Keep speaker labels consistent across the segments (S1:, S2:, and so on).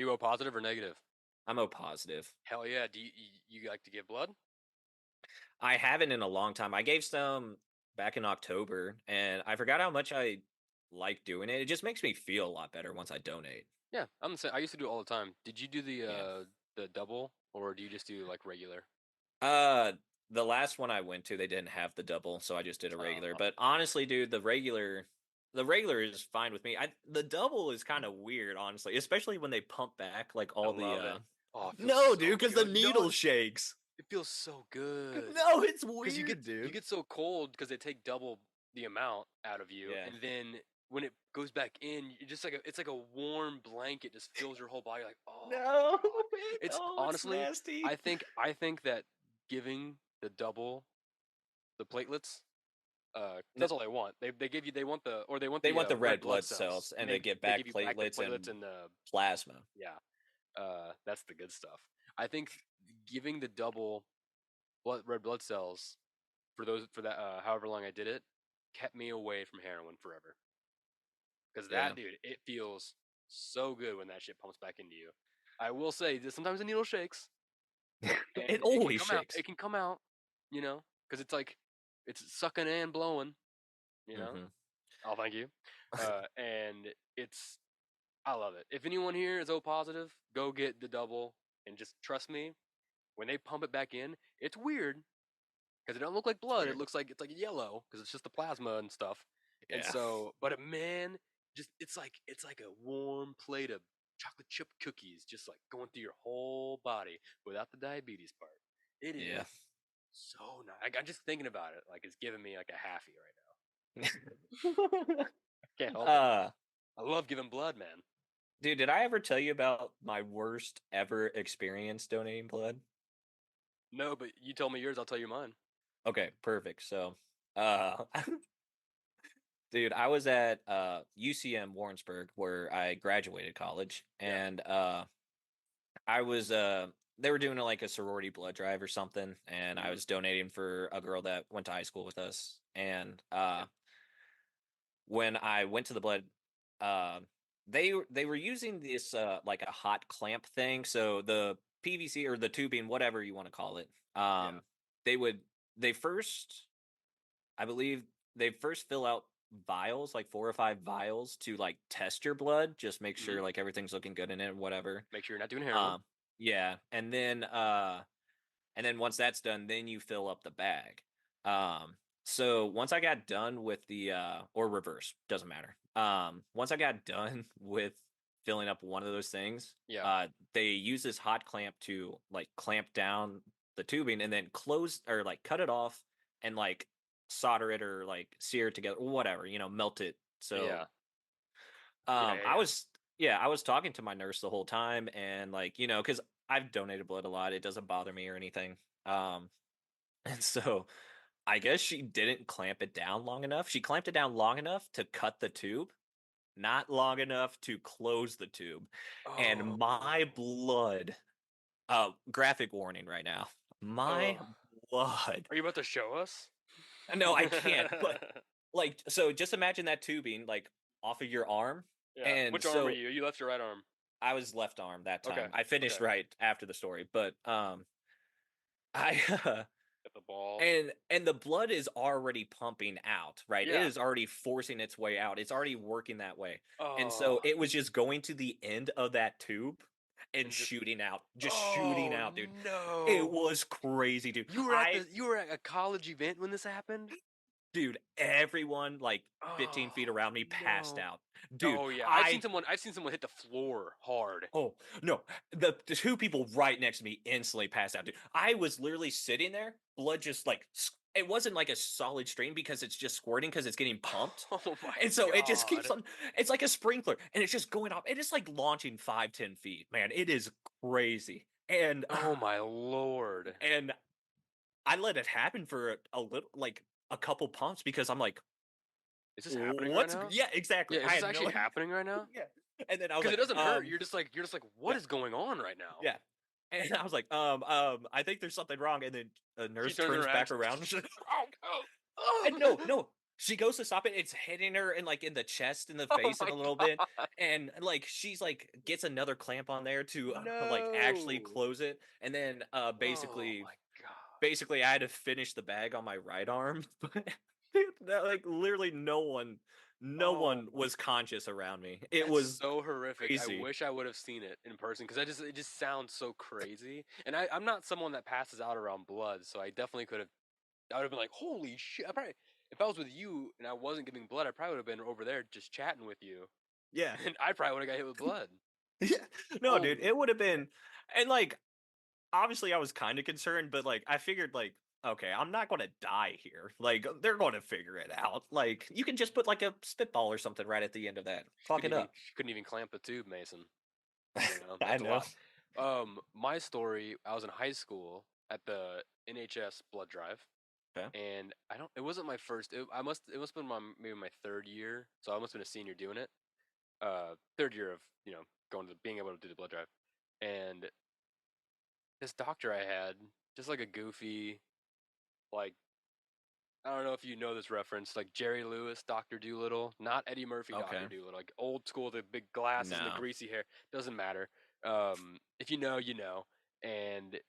S1: you O positive or negative?
S2: I'm O positive.
S1: Hell yeah. Do you like to give blood?
S2: I haven't in a long time. I gave some back in October, and I forgot how much I like doing it. It just makes me feel a lot better once I donate.
S1: Yeah, I'm the same. I used to do it all the time. Did you do
S2: Yeah.
S1: the double or do you just do like regular?
S2: Uh, the last one I went to, they didn't have the double, so I just did a regular.
S1: Uh,
S2: But honestly, dude, the regular is fine with me. The double is kind of weird, honestly, especially when they pump back like
S1: I
S2: all the.
S1: love it. Oh, it feels
S2: No,
S1: so
S2: dude, because the
S1: good.
S2: needle shakes.
S1: It feels so good.
S2: No, it's
S1: Because
S2: weird,
S1: you
S2: dude.
S1: get so cold because they take double the amount out of you,
S2: Yeah.
S1: and then when it goes back in, you just it's like a warm blanket just fills your whole body. Like, oh my
S2: No,
S1: god, it's
S2: oh, it's
S1: honestly,
S2: nasty.
S1: I think that giving the double the platelets,
S2: No,
S1: that's all they want. They give you they want
S2: they
S1: the
S2: want the
S1: red
S2: red
S1: blood
S2: blood
S1: cells,
S2: cells,
S1: and
S2: and they get
S1: they give
S2: back
S1: you back the
S2: platelets
S1: platelets
S2: and
S1: and the
S2: plasma.
S1: yeah. That's the good stuff. I think giving the double red blood cells for that however long I did it kept me away from heroin forever. Because
S2: Yeah,
S1: that dude, it feels so good when that shit pumps back into you. I will say that sometimes the needle shakes
S2: it
S1: and it can
S2: always
S1: come out.
S2: shakes.
S1: It can come out, because it's like it's sucking and blowing. You know.
S2: Hmm.
S1: Oh, thank you. And it's I love it. If anyone here is O positive, go get the double and just trust me. When they pump it back in, it's weird because it don't look like
S2: It's
S1: blood. It
S2: weird.
S1: looks like it's like yellow because it's just the plasma and stuff. And
S2: Yeah.
S1: so, but man, just it's like a warm plate of chocolate chip cookies, just like going through your whole body without the diabetes part. It
S2: Yeah.
S1: is so nice. I'm just thinking about it, like it's giving me like a halfie right now. I can't help it.
S2: uh,
S1: I love giving blood, man.
S2: dude, did I ever tell you about my worst ever experience donating blood?
S1: No, but you tell me yours, I'll tell you mine.
S2: Okay, perfect. So, uh, dude, I was at UCM Warrensburg where I graduated college,
S1: Yeah.
S2: and I was they were doing like a sorority blood drive or something, and I
S1: Hmm.
S2: was donating for a girl that went to high school with us. And
S1: Yeah.
S2: when I went to the blood, uh, they were using this like a hot clamp thing. So the PVC or the tubing, whatever you want to call it,
S1: Yeah.
S2: they would they first, I believe, they first fill out vials, like 4 or 5 vials, to like test your blood, just make
S1: Hmm.
S2: sure like everything's looking good in it, whatever.
S1: Make sure you're not doing heroin.
S2: Um, yeah, and then once that's done, then you fill up the bag. Um, so once I got done with the or reverse, doesn't matter. Once I got done with filling up one of those things,
S1: Yeah.
S2: they use this hot clamp to like clamp down the tubing and then close or like cut it off and like solder it or like sear it together, whatever, melt it. So
S1: Yeah. Yeah. Yeah.
S2: I
S1: Yeah.
S2: was yeah, I was talking to my nurse the whole time, and like, because I've donated blood a lot. It doesn't bother me or anything. And so I guess she didn't clamp it down long enough. She clamped it down long enough to cut the tube, not long enough to close the tube. And
S1: Oh.
S2: my blood, graphic warning right now. My
S1: Oh.
S2: blood.
S1: Are you about to show us?
S2: No, I can't, but like, so just imagine that tubing like off of your arm.
S1: Yeah.
S2: And
S1: Which arm were
S2: so
S1: you? You left your right arm.
S2: I was left arm that
S1: Okay.
S2: time. I finished
S1: Okay.
S2: right after the story, but I
S1: At the ball.
S2: and the blood is already pumping out, right? It
S1: Yeah.
S2: is already forcing its way out. It's already working that way. And so
S1: Oh.
S2: it was just going to the end of that tube and
S1: And just.
S2: shooting out. Just shooting
S1: Oh
S2: out, dude. It
S1: no.
S2: was crazy, dude.
S1: You were at a college event when this happened.
S2: Dude, everyone like 15 feet
S1: Oh
S2: around me passed
S1: no.
S2: out. Dude,
S1: Oh yeah.
S2: I
S1: I've seen someone hit the floor hard.
S2: Oh, no. The two people right next to me instantly passed out, dude. I was literally sitting there, blood just like it wasn't like a solid stream because it's just squirting because it's getting pumped.
S1: Oh my
S2: And so it just keeps
S1: god.
S2: on, it's like a sprinkler and it's just going off. It is like launching 5, 10 feet, man. It is crazy. And
S1: Oh my lord.
S2: and I let it happen for a little like a couple pumps because I'm like,
S1: Is this happening right
S2: what's
S1: now?
S2: yeah, exactly.
S1: Yeah, is
S2: I
S1: this
S2: had
S1: actually
S2: no
S1: happening right now?
S2: yeah. And then I was
S1: Because it
S2: like,
S1: doesn't hurt. You're just like, what
S2: yeah.
S1: is going on right now?
S2: Yeah. And I was like, I think there's something wrong. And then a
S1: She
S2: nurse
S1: turns
S2: turns
S1: around.
S2: back around.
S1: Oh, oh,
S2: And no,
S1: oh.
S2: no. She goes to stop it, it's hitting her in, like, in the chest, in the
S1: Oh
S2: face, and
S1: my
S2: a little bit,
S1: god.
S2: and, like, she's, like, gets another clamp on there to, like, actually
S1: No.
S2: close it, and then,
S1: Oh
S2: basically
S1: my god.
S2: basically, I had to finish the bag on my right arm, but dude, that, like, literally no
S1: Oh
S2: one
S1: my,
S2: was conscious around me. It
S1: that's
S2: was
S1: so horrific. I
S2: crazy.
S1: wish I would have seen it in person because I just it just sounds so crazy. And I'm not someone that passes out around blood, so I definitely could have. I would have been like, "Holy shit!" I probably, if I was with you and I wasn't giving blood, I probably would have been over there just chatting with you,
S2: Yeah.
S1: and I probably would have got hit with blood.
S2: Yeah. No, dude,
S1: Holy
S2: it would have been and, like, obviously, I was kinda concerned, but, like, I figured, like, "Okay, I'm not gonna die here." Like, they're gonna figure it out. Like, you can just put, like, a spitball or something right at the end of that. Chalk it up.
S1: she couldn't even clamp the tube, Mason. You know,
S2: I
S1: that's a
S2: know.
S1: lot. My story, I was in high school at the NHS blood drive,
S2: Okay.
S1: and I don't. It wasn't my first. It must have been maybe my third year. So I must have been a senior doing it. Third year of going to being able to do the blood drive, and this doctor I had, just like a goofy, like I don't know if you know this reference, like Jerry Lewis, Doctor Doolittle, not Eddie Murphy, Doctor
S2: Okay.
S1: Doolittle, like old school, the big glasses and the
S2: No.
S1: greasy hair. Doesn't matter. If you know, you know. And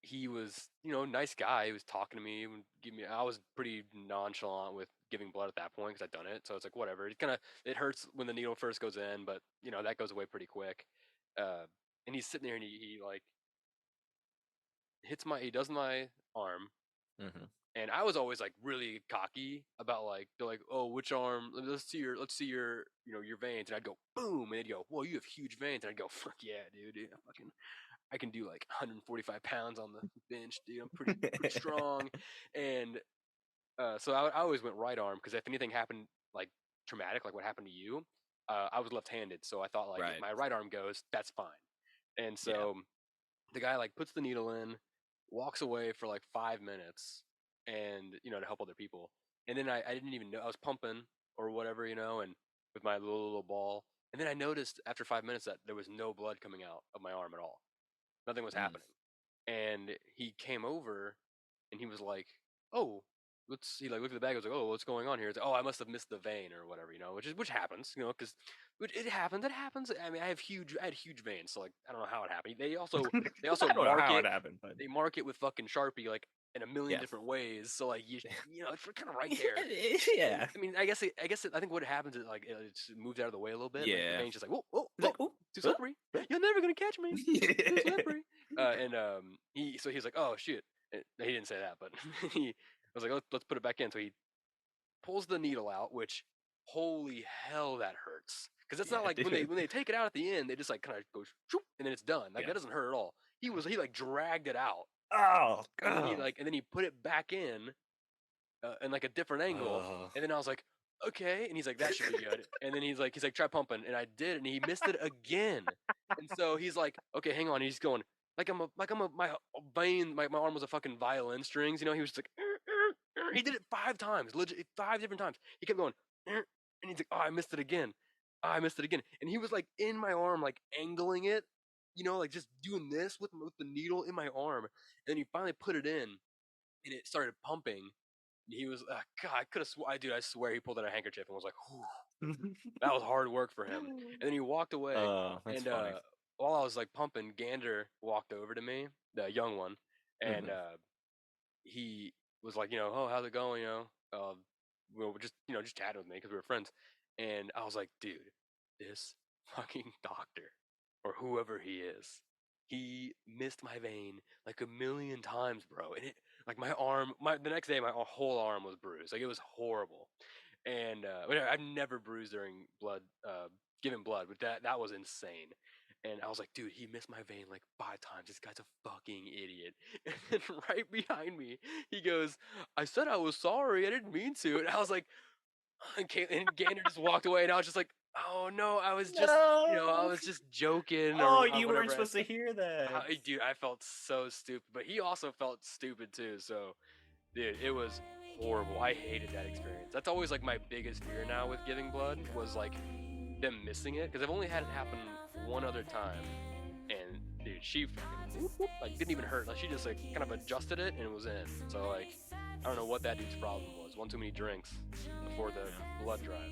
S1: he was, nice guy. He was talking to me and give me. I was pretty nonchalant with giving blood at that point because I'd done it, so it's like whatever. It hurts when the needle first goes in, but that goes away pretty quick. Uh, and he's sitting there and he like he does my arm,
S2: Mhm.
S1: and I was always like really cocky about like they're like, oh, which arm? Let's see your your veins, and I'd go boom, and they'd go, well, you have huge veins, and I'd go, fuck yeah, dude, I can do like 145 pounds on the bench, dude. I'm pretty strong, and so I always went right arm because if anything happened like traumatic, like what happened to you, I was left-handed, so I thought like if
S2: Right.
S1: my right arm goes, that's fine, and
S2: Yeah.
S1: so the guy like puts the needle in, walks away for like 5 minutes, and to help other people, and then I didn't even know I was pumping or whatever, and with my little ball, and then I noticed after 5 minutes that there was no blood coming out of my arm at all. Nothing was
S2: Mm.
S1: happening. And he came over and he was like, "Oh, he like looked at the bag. I was like, "Oh, what's going on here?" It's like, "Oh, I must have missed the vein or whatever, which happens, because it happens. It happens. I mean, I had huge veins, so like I don't know how it happened. They also
S2: I don't know
S1: mark
S2: how
S1: it.
S2: it happened, but
S1: They mark it with fucking Sharpie like in a million
S2: yeah.
S1: different ways. So like it's kind of right there. And
S2: Yeah.
S1: I mean, I think what happens is like it just moves out of the way a little bit. Like the
S2: Yeah.
S1: veins just like whoa, whoa,
S2: It's
S1: whoa,
S2: like, "Ooh,
S1: too
S2: huh?
S1: slippery.
S2: Huh?"
S1: You're never gonna catch me. Too
S2: Yeah.
S1: slippery. And he's like, oh shit. He didn't say that, but he was like, let's put it back in. So he pulls the needle out, which holy hell that hurts. Because it's not
S2: Yeah,
S1: like when
S2: dude.
S1: they take it out at the end, they just like kind of goes shoop, and then it's done. Like
S2: Yeah.
S1: that doesn't hurt at all. He like dragged it out,
S2: Oh,
S1: and then he
S2: god.
S1: put it back in like a different angle,
S2: Oh.
S1: and then I was like, okay, and he's like, that should be good, and then he's like, try pumping, and I did, and he missed it again, and so he's like, okay, hang on, and he's going my vein, my arm was a fucking violin strings, he was just like, he did it 5 times, legit 5 different times, he kept going, and he's like, oh, I missed it again, oh, I missed it again, and he was like in my arm, like angling it, like just doing this with the needle in my arm, and then he finally put it in, and it started pumping, he was God. I could have dude. I swear he pulled out a handkerchief and was like, "Whew, that was hard work for him." And then he walked away.
S2: Oh, that's
S1: And
S2: funny.
S1: while I was like pumping, Gander walked over to me, the young one, and
S2: Mhm.
S1: he was like, "Oh, how's it going?" We were just chatting with me because we were friends. And I was like, "Dude, this fucking doctor, or whoever he is, he missed my vein like a million times, bro." And it, like my arm, the next day, my whole arm was bruised. Like it was horrible. And but I've never bruised during giving blood, but that was insane. And I was like, dude, he missed my vein like 5 times. This guy's a fucking idiot. And then right behind me, he goes, I said I was sorry. I didn't mean to. And I was like, and Gander just walked away. And I was just like, oh no, I
S2: No.
S1: was just joking
S2: Oh,
S1: or
S2: you weren't
S1: whatever I
S2: supposed to
S1: said.
S2: hear that.
S1: Dude, I felt so stupid. But he also felt stupid too. So, dude, it was horrible. I hated that experience. That's always like my biggest fear now with giving blood was like them missing it because I've only had it happen one other time, and dude, she fucking whoop, whoop, like didn't even hurt. Like she just like kind of adjusted it and it was in. So like I don't know what that dude's problem was, one too many drinks before the
S2: Yeah.
S1: blood drive.